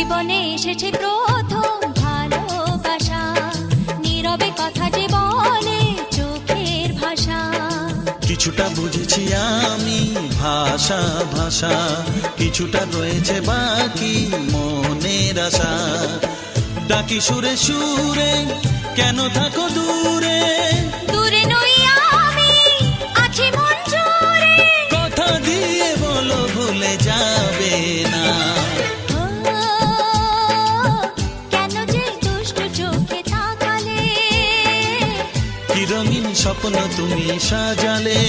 জীবনে এসেছে প্রথম ভালোবাসা, নীরবে কথা যে বলে চোখের ভাষা। কিছুটা বুঝেছি আমি ভাষা ভাষা, কিছুটা রয়েছে বাকি মনের আশা। ডাকি সুরে সুরে কেন থাকো দূরে, দূরে নই আমি আছি মন জুড়ে। কথা দিয়ে বলো ভুলে যাবে না। ও, কেন যে দুষ্টু চোখে তাকালে, কি রঙিন স্বপ্ন তুমি সাজালে।